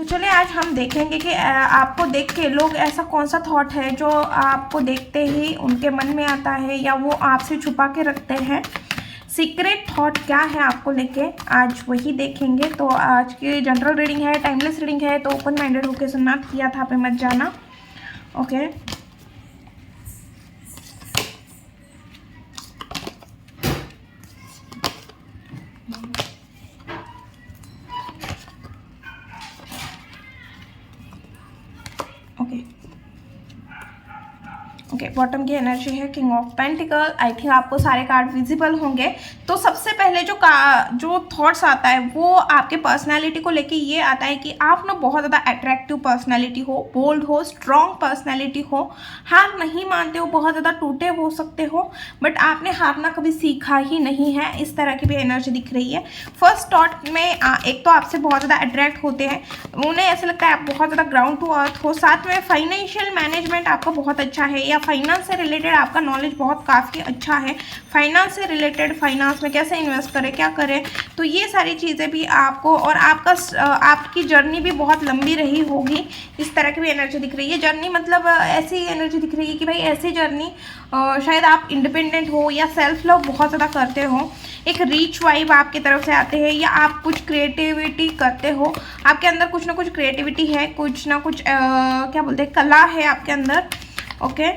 चलिए आज हम देखेंगे कि आपको देख के लोग ऐसा कौन सा थॉट है जो आपको देखते ही उनके मन में आता है या वो आपसे छुपा के रखते हैं। सीक्रेट थॉट क्या है आपको लेके, आज वही देखेंगे। तो आज की जनरल रीडिंग है, टाइमलेस रीडिंग है, तो ओपन माइंडेड होकर सुनना, किया था पे मत जाना। ओके ओके बॉटम की एनर्जी है king of pentacle. I think आपको सारे कार्ड विजिबल होंगे। तो सबसे पहले जो थॉट्स आता है वो आपके पर्सनालिटी को लेके ये आता है कि आप ना बहुत ज़्यादा अट्रैक्टिव पर्सनालिटी हो, बोल्ड हो, स्ट्रॉन्ग पर्सनालिटी हो, हार नहीं मानते हो, बहुत ज़्यादा टूटे हो सकते हो, बट आपने हारना कभी सीखा ही नहीं है। इस तरह की भी एनर्जी दिख रही है। फर्स्ट थॉट में एक तो आपसे बहुत ज़्यादा अट्रैक्ट होते हैं, उन्हें ऐसा लगता है आप बहुत ज़्यादा ग्राउंड टू अर्थ हो। साथ में फाइनेंशियल मैनेजमेंट आपका बहुत अच्छा है, या फाइनेंस से रिलेटेड आपका नॉलेज बहुत काफ़ी अच्छा है। फाइनेंस से रिलेटेड, फाइनेंस में कैसे इन्वेस्ट करें, क्या करें, तो ये सारी चीज़ें भी आपको, और आपकी जर्नी भी बहुत लंबी रही होगी। इस तरह की भी एनर्जी दिख रही है। जर्नी मतलब ऐसी एनर्जी दिख रही है कि भाई ऐसी जर्नी शायद आप इंडिपेंडेंट हो या सेल्फ लव बहुत ज़्यादा करते हो। एक रीच वाइब आपकी तरफ से आते हैं, या आप कुछ क्रिएटिविटी करते हो, आपके अंदर कुछ ना कुछ क्रिएटिविटी है, कुछ ना कुछ क्या बोलते हैं, कला है आपके अंदर। ओके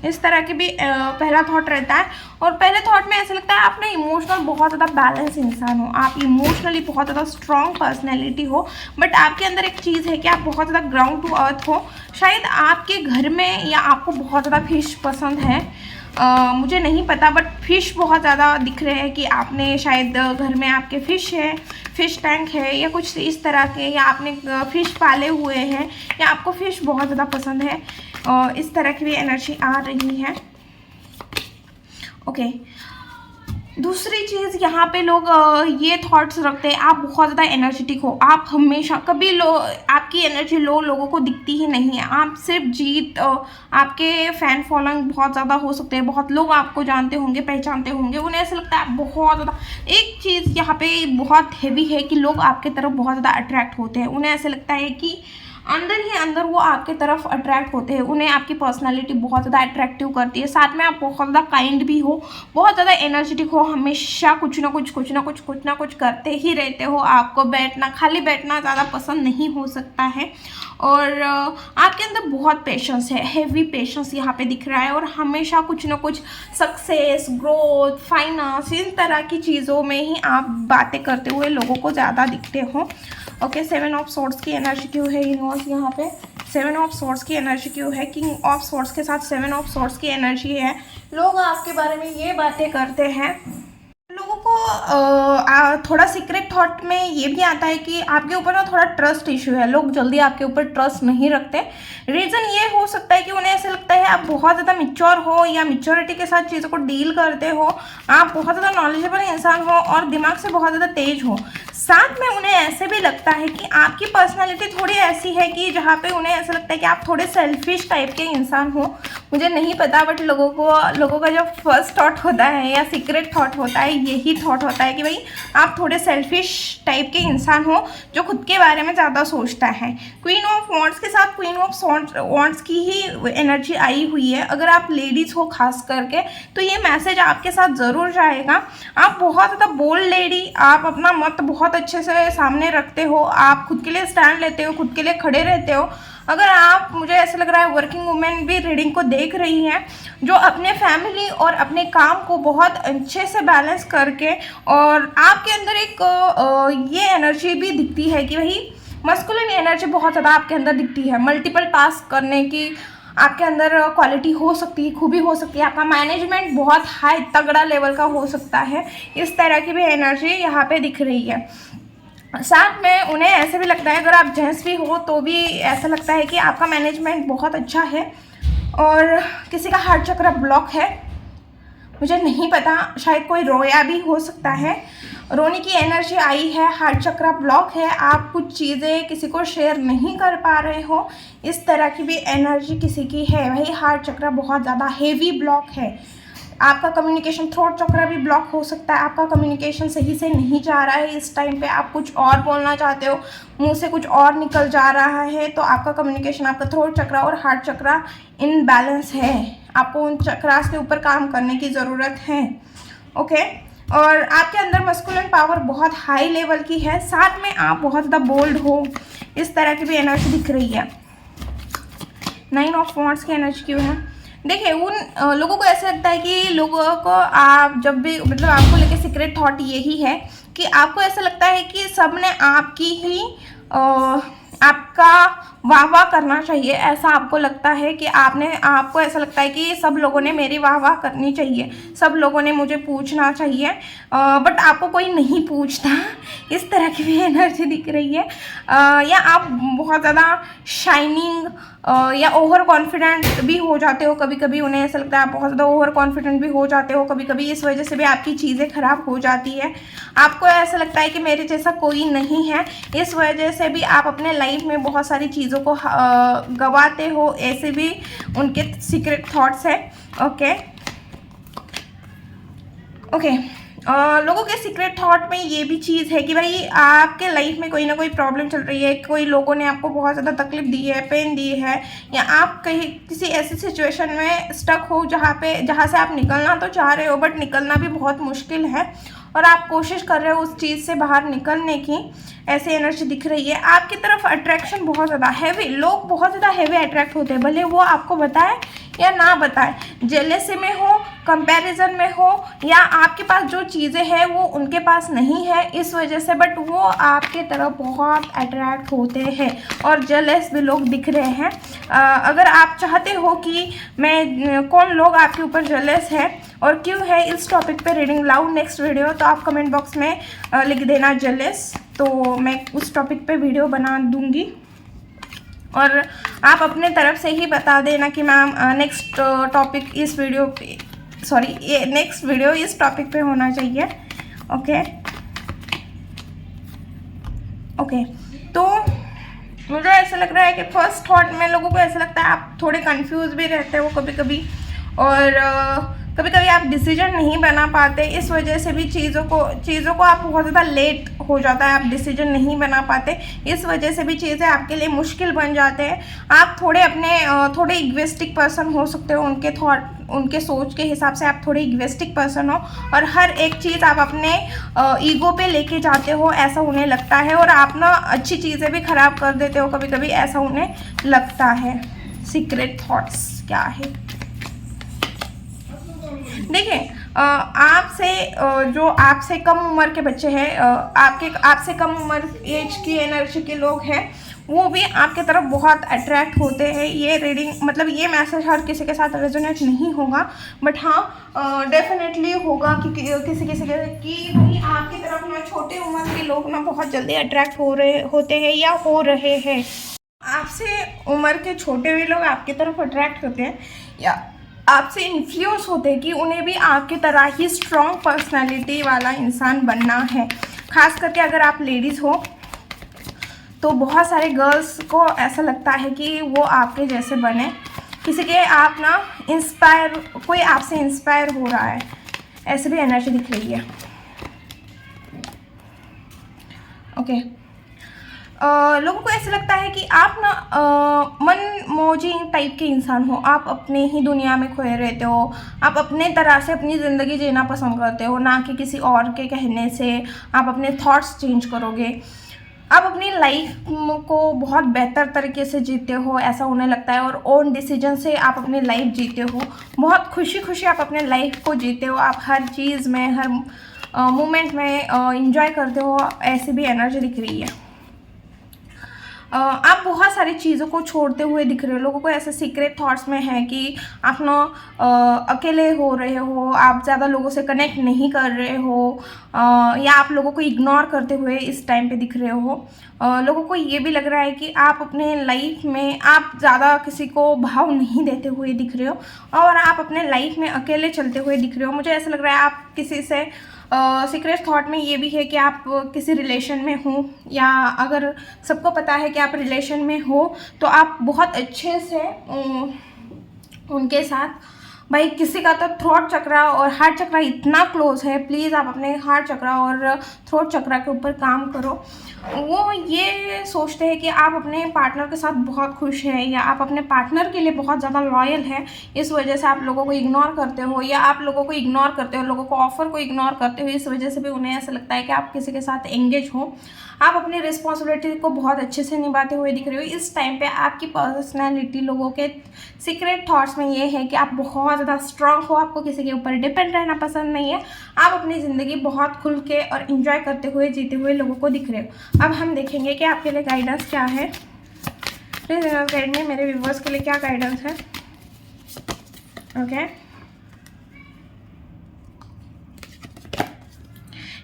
इस तरह की भी पहला थॉट रहता है। और पहले थॉट में ऐसा लगता है आप ना इमोशनल बहुत ज़्यादा बैलेंस इंसान हो, आप इमोशनली बहुत ज़्यादा स्ट्रॉन्ग पर्सनैलिटी हो, बट आपके अंदर एक चीज़ है कि आप बहुत ज़्यादा ग्राउंड टू अर्थ हो। शायद आपके घर में या आपको बहुत ज़्यादा फिश पसंद है, मुझे नहीं पता, बट फिश बहुत ज़्यादा दिख रहे हैं कि आपने शायद घर में आपके फिश है, फिश टैंक है या कुछ इस तरह के, या आपने फिश पाले हुए हैं, या आपको फिश बहुत ज़्यादा पसंद है। इस तरह की भी एनर्जी आ रही है। ओके दूसरी चीज़ यहाँ पे लोग ये थॉट्स रखते हैं, आप बहुत ज़्यादा एनर्जेटिक हो, आप हमेशा कभी आपकी एनर्जी लो लोगों को दिखती ही नहीं है। आप सिर्फ जीत, आपके फैन फॉलोइंग बहुत ज़्यादा हो सकते हैं, बहुत लोग आपको जानते होंगे, पहचानते होंगे, उन्हें ऐसा लगता है आप बहुत ज़्यादा। एक चीज़ यहाँ पे बहुत हैवी है कि लोग आपके तरफ बहुत ज़्यादा अट्रैक्ट होते हैं, उन्हें ऐसा लगता है कि अंदर ही अंदर वो आपके तरफ अट्रैक्ट होते हैं, उन्हें आपकी पर्सनालिटी बहुत ज़्यादा अट्रैक्टिव करती है। साथ में आप बहुत ज़्यादा काइंड भी हो, बहुत ज़्यादा एनर्जेटिक हो, हमेशा कुछ ना कुछ करते ही रहते हो। आपको खाली बैठना ज़्यादा पसंद नहीं हो सकता है। और आपके अंदर बहुत पेशेंस है, हेवी पेशेंस यहाँ पे दिख रहा है, और हमेशा कुछ ना कुछ सक्सेस, ग्रोथ, फाइनेंस, इन तरह की चीज़ों में ही आप बातें करते हुए लोगों को ज़्यादा दिखते हो। ओके 7 ऑफ सोर्ड्स की एनर्जी क्यों है यूनिवर्स यहाँ पे? 7 ऑफ सोर्ड्स की एनर्जी क्यों है? किंग ऑफ सोर्ड्स के साथ 7 ऑफ सोर्ड्स की एनर्जी है। लोग आपके बारे में ये बातें करते हैं। लोगों को थोड़ा सीक्रेट थॉट में ये भी आता है कि आपके ऊपर ना थोड़ा ट्रस्ट इशू है, लोग जल्दी आपके ऊपर ट्रस्ट नहीं रखते। रीज़न ये हो सकता है कि उन्हें ऐसा लगता है आप बहुत ज़्यादा मैच्योर हो, या मैच्योरिटी के साथ चीज़ों को डील करते हो, आप बहुत ज़्यादा नॉलेजेबल इंसान हो और दिमाग से बहुत ज़्यादा तेज हो। साथ में उन्हें ऐसे भी लगता है कि आपकी पर्सनालिटी थोड़ी ऐसी है कि जहाँ पे उन्हें ऐसा लगता है कि आप थोड़े सेल्फिश टाइप के इंसान हो। मुझे नहीं पता, बट लोगों का जो फर्स्ट थॉट होता है या सीक्रेट थॉट होता है, यही थॉट होता है कि भाई आप थोड़े सेल्फिश टाइप के इंसान हो जो खुद के बारे में ज़्यादा सोचता है। क्वीन ऑफ वॉन्ड्स के साथ क्वीन ऑफ वॉन्ड्स की ही एनर्जी आई हुई है। अगर आप लेडीज़ हो खास करके तो ये मैसेज आपके साथ ज़रूर जाएगा। आप बहुत ज़्यादा बोल्ड लेडी, आप अपना मत बहुत अच्छे से सामने रखते हो, आप खुद के लिए स्टैंड लेते हो, खुद के लिए खड़े रहते हो। अगर आप, मुझे ऐसा लग रहा है वर्किंग वुमेन भी रीडिंग को देख रही हैं, जो अपने फैमिली और अपने काम को बहुत अच्छे से बैलेंस करके, और आपके अंदर एक ये एनर्जी भी दिखती है कि भाई मस्कुलिन एनर्जी बहुत ज़्यादा आपके अंदर दिखती है। मल्टीपल टास्क करने की आपके अंदर क्वालिटी हो सकती है, खूबी हो सकती है, आपका मैनेजमेंट बहुत हाई तगड़ा लेवल का हो सकता है। इस तरह की भी एनर्जी यहाँ पे दिख रही है। साथ में उन्हें ऐसे भी लगता है, अगर आप जेंट्स भी हो तो भी ऐसा लगता है कि आपका मैनेजमेंट बहुत अच्छा है। और किसी का हार्ट चक्र ब्लॉक है, मुझे नहीं पता, शायद कोई रोया भी हो सकता है। रोने की एनर्जी आई है, हार्ट चक्र ब्लॉक है, आप कुछ चीज़ें किसी को शेयर नहीं कर पा रहे हो, इस तरह की भी एनर्जी किसी की है। भाई हार्ट चक्र बहुत ज़्यादा हेवी ब्लॉक है, आपका कम्युनिकेशन थ्रोट चक्र भी ब्लॉक हो सकता है, आपका कम्युनिकेशन सही से नहीं जा रहा है इस टाइम पे, आप कुछ और बोलना चाहते हो, मुंह से कुछ और निकल जा रहा है, तो आपका कम्युनिकेशन, आपका थ्रोट चक्र और हार्ट चक्र इनबैलेंस है। आपको उन चक्रास के ऊपर काम करने की ज़रूरत है। ओके। और आपके अंदर मस्कुलिन पावर बहुत हाई लेवल की है, साथ में आप बहुत ज़्यादा बोल्ड हो, इस तरह की भी एनर्जी दिख रही है। 9 ऑफ वॉन्ड्स की एनर्जी क्यों है? देखिए, उन लोगों को ऐसा लगता है कि लोगों को आप जब भी मतलब आपको लेके सीक्रेट थॉट यही है कि आपको ऐसा लगता है कि सब ने आपकी ही आपका वाह वाह करना चाहिए। ऐसा आपको लगता है कि आपको ऐसा लगता है कि सब लोगों ने मेरी वाह वाह करनी चाहिए, सब लोगों ने मुझे पूछना चाहिए, बट आपको कोई नहीं पूछता, इस तरह की भी एनर्जी दिख रही है। या आप बहुत ज़्यादा शाइनिंग या ओवर कॉन्फिडेंट भी हो जाते हो, कभी कभी उन्हें ऐसा लगता है आप बहुत ज़्यादा ओवर कॉन्फिडेंट भी हो जाते हो कभी कभी, इस वजह से भी आपकी चीज़ें ख़राब हो जाती है। आपको ऐसा लगता है कि मेरे जैसा कोई नहीं है, इस वजह से भी आप अपने लाइफ में बहुत सारी चीज़ों को गवाते हो, ऐसे भी उनके सीक्रेट थॉट्स है। ओके। लोगों के सीक्रेट थॉट में ये भी चीज़ है कि भाई आपके लाइफ में कोई ना कोई प्रॉब्लम चल रही है, कोई लोगों ने आपको बहुत ज़्यादा तकलीफ दी है, पेन दी है, या आप कहीं किसी ऐसी सिचुएशन में स्टक हो जहाँ से आप निकलना तो चाह रहे हो बट निकलना भी बहुत मुश्किल है, और आप कोशिश कर रहे हो उस चीज़ से बाहर निकलने की, ऐसी एनर्जी दिख रही है। आपकी तरफ अट्रैक्शन बहुत ज़्यादा हैवी, लोग बहुत ज़्यादा हैवी अट्रैक्ट होते हैं, भले वो आपको बताए या ना बताए, जेलेसी में हो, कंपैरिजन में हो, या आपके पास जो चीज़ें हैं वो उनके पास नहीं है इस वजह से, बट वो आपके तरफ बहुत अट्रैक्ट होते हैं और जेलस भी लोग दिख रहे हैं। अगर आप चाहते हो कि कौन लोग आपके ऊपर जेलस है और क्यों है, इस टॉपिक पे रीडिंग लाऊं नेक्स्ट वीडियो, तो आप कमेंट बॉक्स में लिख देना जेलस, तो मैं उस टॉपिक पे वीडियो बना दूंगी। और आप अपने तरफ से ही बता देना कि मैम नेक्स्ट टॉपिक इस वीडियो पे, सॉरी ये नेक्स्ट वीडियो इस टॉपिक पे होना चाहिए। ओके। तो मुझे ऐसा लग रहा है कि फर्स्ट थॉट में लोगों को ऐसा लगता है आप थोड़े कंफ्यूज भी रहते हो कभी कभी, और कभी कभी आप डिसीजन नहीं बना पाते, इस वजह से भी चीज़ों को आप बहुत ज़्यादा लेट हो जाता है, आप डिसीजन नहीं बना पाते, इस वजह से भी चीज़ें आपके लिए मुश्किल बन जाते हैं। आप थोड़े इग्वेस्टिक पर्सन हो सकते हो, उनके सोच के हिसाब से आप थोड़े इग्वेस्टिक पर्सन हो, और हर एक चीज़ आप अपने ईगो पे लेके जाते हो, ऐसा उन्हें लगता है, और आप ना अच्छी चीज़ें भी ख़राब कर देते हो कभी कभी, ऐसा उन्हें लगता है। सीक्रेट थॉट्स क्या है? देखिए, जो आपसे कम उम्र के बच्चे हैं, आपसे कम उम्र एज की एनर्जी के लोग हैं, वो भी आपके तरफ बहुत अट्रैक्ट होते हैं। ये रीडिंग मतलब ये मैसेज हर किसी के साथ रेजोनेट नहीं होगा, बट हाँ डेफिनेटली होगा कि किसी के कि भाई आपकी तरफ ना छोटे उम्र के लोग ना बहुत जल्दी अट्रैक्ट होते हैं या हो रहे हैं। आपसे उम्र के छोटे हुए लोग आपकी तरफ अट्रैक्ट होते हैं या आपसे इन्फ्लुएंस होते हैं कि उन्हें भी आपकी तरह ही स्ट्रॉन्ग पर्सनालिटी वाला इंसान बनना है। खास करके अगर आप लेडीज़ हो तो बहुत सारे गर्ल्स को ऐसा लगता है कि वो आपके जैसे बने, किसी के आप ना कोई आपसे इंस्पायर हो रहा है, ऐसे भी एनर्जी दिख रही है। ओके। लोगों को ऐसा लगता है कि आप ना मनमौजी टाइप के इंसान हो, आप अपनी ही दुनिया में खोए रहते हो, आप अपने तरह से अपनी ज़िंदगी जीना पसंद करते हो, ना कि किसी और के कहने से आप अपने थॉट्स चेंज करोगे। आप अपनी लाइफ को बहुत बेहतर तरीके से जीते हो, ऐसा उन्हें लगता है, और ओन डिसीजन से आप अपनी लाइफ जीते हो, बहुत खुशी खुशी आप अपने लाइफ को जीते हो, आप हर चीज़ में हर मोमेंट में इंजॉय करते हो, ऐसी भी एनर्जी दिख रही है। आप बहुत सारी चीज़ों को छोड़ते हुए दिख रहे हो, लोगों को ऐसे सीक्रेट थॉट्स में है कि आप ना अकेले हो रहे हो, आप ज़्यादा लोगों से कनेक्ट नहीं कर रहे हो, या आप लोगों को इग्नोर करते हुए इस टाइम पे दिख रहे हो। लोगों को ये भी लग रहा है कि आप अपने लाइफ में आप ज़्यादा किसी को भाव नहीं देते हुए दिख रहे हो, और आप अपने लाइफ में अकेले चलते हुए दिख रहे हो। मुझे ऐसा लग रहा है आप किसी से सीक्रेट थॉट में ये भी है कि आप किसी रिलेशन में हो, या अगर सबको पता है कि आप रिलेशन में हो तो आप बहुत अच्छे से उनके साथ भाई किसी का तो थ्रोट चक्रा और हार्ट चक्रा इतना क्लोज है, प्लीज़ आप अपने हार्ट चक्रा और थ्रोट चक्रा के ऊपर काम करो। वो ये सोचते हैं कि आप अपने पार्टनर के साथ बहुत खुश हैं या आप अपने पार्टनर के लिए बहुत ज़्यादा लॉयल हैं, इस वजह से आप लोगों को इग्नोर करते हो, या आप लोगों को इग्नोर करते हो, लोगों को ऑफर को इग्नोर करते हो, इस वजह से भी उन्हें ऐसा लगता है कि आप किसी के साथ एंगेज हो। आप अपनी रिस्पॉन्सिबिलिटी को बहुत अच्छे से निभाते हुए दिख रहे हो। इस टाइम पे आपकी पर्सनैलिटी लोगों के सीक्रेट थॉट्स में ये है कि आप बहुत ज़्यादा स्ट्रांग हो, आपको किसी के ऊपर डिपेंड रहना पसंद नहीं है, आप अपनी ज़िंदगी बहुत खुल के और इन्जॉय करते हुए जीते हुए लोगों को दिख रहे हो। अब हम देखेंगे कि आपके लिए गाइडेंस क्या है। प्लीज़ गाइड में मेरे व्यूवर्स के लिए क्या गाइडेंस है। ओके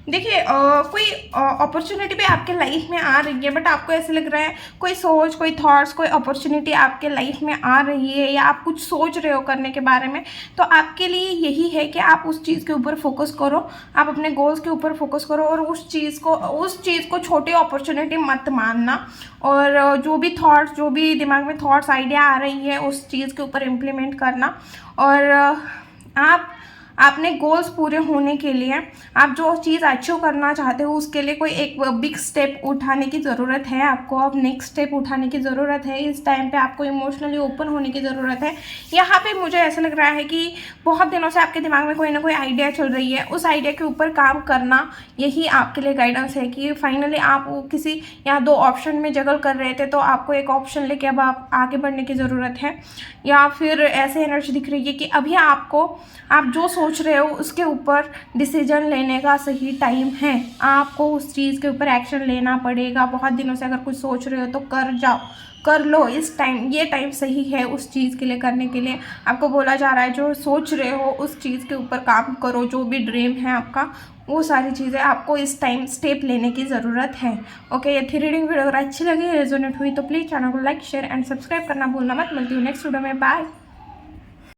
देखिए कोई अपॉर्चुनिटी भी आपके लाइफ में आ रही है, बट आपको ऐसे लग रहा है कोई सोच, कोई थॉट्स, कोई अपॉर्चुनिटी आपके लाइफ में आ रही है या आप कुछ सोच रहे हो करने के बारे में, तो आपके लिए यही है कि आप उस चीज़ के ऊपर फोकस करो, आप अपने गोल्स के ऊपर फोकस करो और उस चीज़ को छोटी अपॉर्चुनिटी मत मानना। और जो भी थॉट्स, जो भी दिमाग में थॉट्स, आइडिया आ रही है उस चीज़ के ऊपर इम्प्लीमेंट करना। और आप अपने गोल्स पूरे होने के लिए, आप जो चीज़ अचीव करना चाहते हो उसके लिए कोई एक बिग स्टेप उठाने की ज़रूरत है आपको। अब नेक्स्ट स्टेप उठाने की ज़रूरत है। इस टाइम पे आपको इमोशनली ओपन होने की ज़रूरत है। यहाँ पे मुझे ऐसा लग रहा है कि बहुत दिनों से आपके दिमाग में कोई ना कोई आइडिया चल रही है, उस आइडिया के ऊपर काम करना यही आपके लिए गाइडेंस है कि फाइनली आप किसी या दो ऑप्शन में जगल कर रहे थे तो आपको एक ऑप्शन लेके अब आप आगे बढ़ने की ज़रूरत है। या फिर ऐसे एनर्जी दिख रही है कि अभी आपको, आप जो सोच रहे हो उसके ऊपर डिसीजन लेने का सही टाइम है। आपको उस चीज़ के ऊपर एक्शन लेना पड़ेगा। बहुत दिनों से अगर कुछ सोच रहे हो तो कर जाओ, कर लो। इस टाइम, ये टाइम सही है उस चीज़ के लिए करने के लिए। आपको बोला जा रहा है जो सोच रहे हो उस चीज़ के ऊपर काम करो, जो भी ड्रीम है आपका, वो सारी चीज़ें आपको इस टाइम स्टेप लेने की ज़रूरत है। ओके, ये थी रीडिंग वीडियो अगर अच्छी लगी, रेजोनेट हुई तो प्लीज़ चैनल को लाइक, शेयर एंड सब्सक्राइब करना भूलना मत। मिलती हूँ नेक्स्ट वीडियो में। बाय।